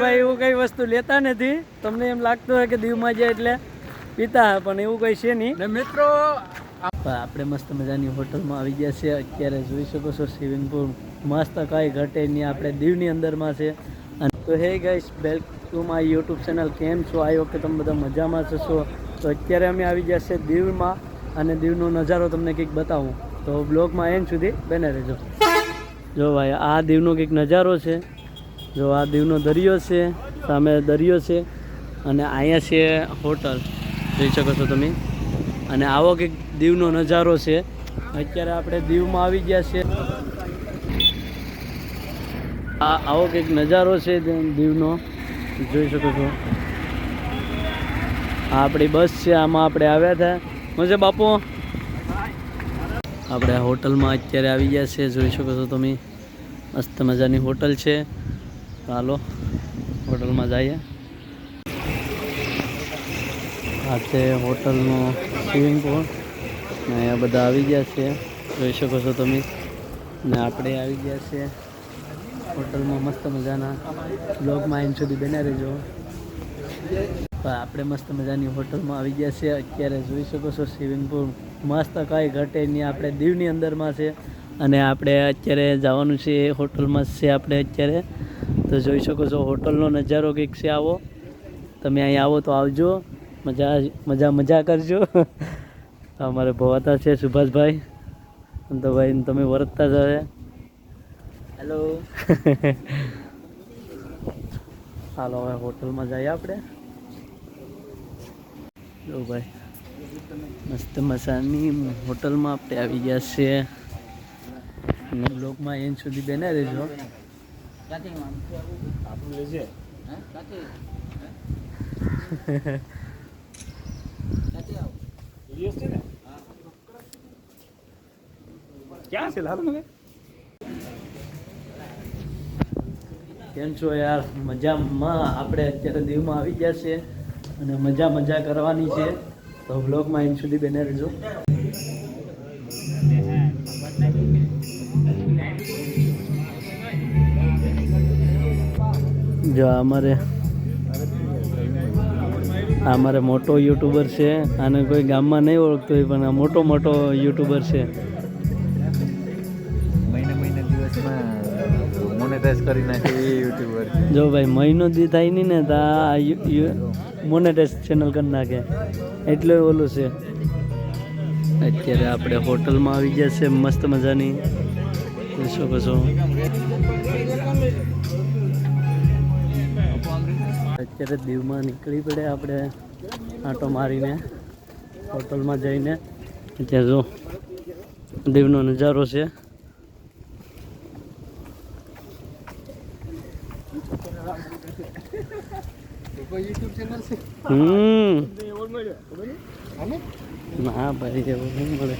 ભાઈ એવું કઈ વસ્તુ લેતા નથી, તમને એમ લાગતું હોય કે દીવમાં જાય એટલે પીતા, પણ એવું કઈ છે નહીં. મિત્રો આપણે મસ્ત મજાની હોટલમાં આવી ગયા છે. અત્યારે જોઈ શકો છો સ્વિમિંગ પુલ મસ્ત, કઈ ઘટે નહીં, આપણે દીવની અંદરમાં છે. અને તો હે guys, back to my YouTube channel. કેમ છો? આ વખતે તમે બધા મજામાં છો? તો અત્યારે અમે આવી ગયા છે દીવમાં, અને દીવનો નજારો તમને કંઈક બતાવું, તો બ્લોગમાં એન્ડ સુધી બને રહેજો. જો ભાઈ, આ દીવનો કંઈક નજારો છે. જો આ દીવનો દરિયો છે, સામે દરિયો છે, અને અહીંયા છે હોટલ, જોઈ શકો છો તમે. અને આવો કંઈક દીવનો નજારો છે. અત્યારે આપણે દીવમાં આવી ગયા છે. આવો કંઈક નજારો છે દીવનો, જોઈ શકો છો. આ આપણી બસ છે, આમાં આપણે આવ્યા હતા. મજે બાપુ, આપણે હોટલમાં અત્યારે આવી ગયા છે, જોઈ શકો છો તમે. મસ્ત મજાની હોટલ છે. ચાલો હોટલમાં જઈએ. આ છે હોટલનો સ્વિમિંગ પુલ, ને અહીંયા બધા આવી ગયા છે, જોઈ શકો છો તમે. ને આપણે આવી ગયા છે હોટલમાં મસ્ત મજાના. બ્લોગમાં એન્ડ સુધી બન્યા રહેજો. આપણે મસ્ત મજાની હોટલમાં આવી ગયા છે. અત્યારે જોઈ શકો છો સ્વિમિંગ પુલ મસ્ત, કાંઈ ઘટે નહીં, આપણે દીવની અંદરમાં છે. અને આપણે અત્યારે જવાનું છે એ હોટલમાં છે આપણે અત્યારે. તો જોઈ શકો છો હોટલનો નજારો કંઈક છે આવો. તમે અહીં આવો તો આવજો, મજા કરજો. અમારે ભવાતા છે સુભાષભાઈ, તો ભાઈ તમે વર્તતા જ હવે. હેલો. હાલો હવે હોટલમાં જઈએ આપણે. જો ભાઈ, મસ્ત મજાની હોટલમાં આપણે આવી ગયા છે. અને બ્લોગમાં એન્ડ સુધી બેને રહેજો. ક્યાં છે લાલ? કેમ છો યાર? મજામાં. આપણે અત્યારે દીવમાં આવી ગયા છે અને મજા કરવાની છે. તો બ્લોગમાં એન્ડ સુધી બને રહેજો. જો અમારે મોટો યુટ્યુબર છે. આને કોઈ ગામમાં નહીં ઓળખતો હોય, પણ આ મોટો યુટ્યુબર છે. મહિને દિવસમાં મોનેટાઈઝ કરી નાખે એ યુટ્યુબર. જો ભાઈ, મહિનો દી થાય નહીં ને તો આ મોનેટાઈઝ ચેનલ કરી નાખે, એટલે ઓલું છે. અત્યારે આપણે હોટલમાં આવી ગયા છે મસ્ત મજાની, જોઈ શકો છો. અત્યારે દીવમાં નીકળી પડે આપણે આંટો મારીને હોટલમાં જઈને. ત્યાં જો દીવનો નજારો છે. ના ભાઈ, એવું નહીં મળે.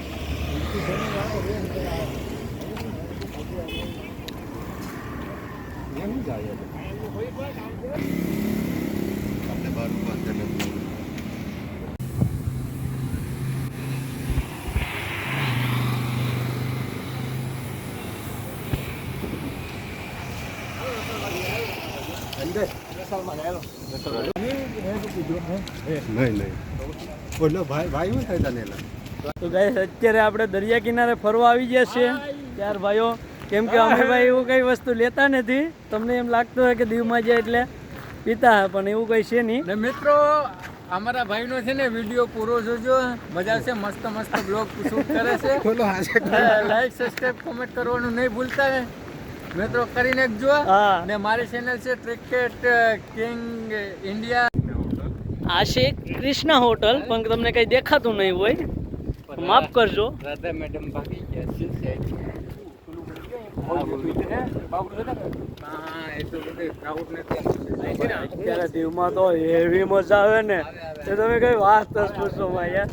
તો ગાઈસ, અત્યારે આપણે દરિયા કિનારે ફરવા આવી ગયા છે યાર ભાઈઓ. કેમ કે અમે ભાઈ એવું કઈ વસ્તુ લેતા નથી, તમને એમ લાગતું હોય કે દીવમાં જાય એટલે પીતા, પણ એવું કઈ છે નહીં. ને મિત્રો, અમારા ભાઈનો છે ને વિડીયો પૂરો જોજો, મજા આવશે. મસ્ત બ્લોગ શૂટ કરે છે. લાઈક, સબસ્ક્રાઇબ, કોમેન્ટ કરવાનું નહીં ભૂલતા મિત્રો, કરી નાખજો. ને મારી ચેનલ છે ક્રિકેટ કિંગ ઇન્ડિયા. આ છે કૃષ્ણા હોટલ, પણ તમને કઈ દેખાતું નહીં હોય, માફ કરજો. રાધા મેડમ ભાગી ગયા છે. અત્યારે દીવમાં તો એવી મજા આવે ને, એ તમે કઈ વાત જ પૂછો યાર.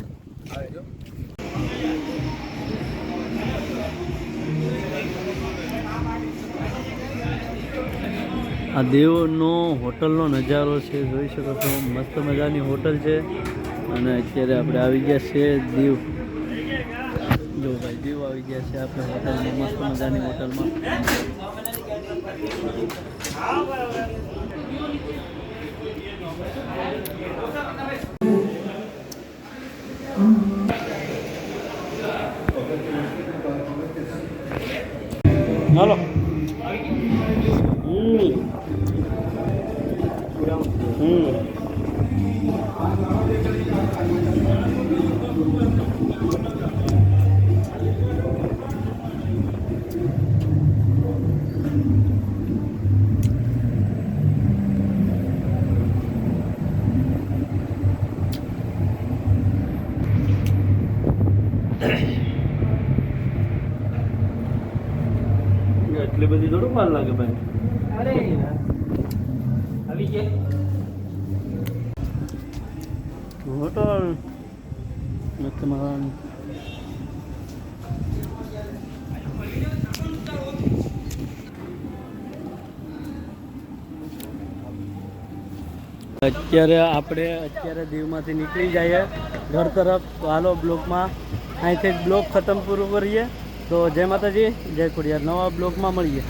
આ દીવનો હોટલનો નજારો છે, જોઈ શકો છો. મસ્ત મજાની હોટલ છે. અને અત્યારે આપણે આવી ગયા છે દીવ. જો ભાઈ, દીવ આવી ગયા છે આપણે હોટલમાં, મસ્ત મજાની હોટલમાં. થોડુંક વાર લાગે ભાઈ. અરે આવી ગયા. હોટલ મસ્ત મજાનું. અત્યારે દીવમાંથી નીકળી જઈએ ઘર તરફ. તો હાલો બ્લોગમાં અહીંથી જ બ્લોગ ખતમ પૂરું કરીએ. તો જય માતાજી, જય ખોડિયાર. નવા બ્લોગમાં મળીએ.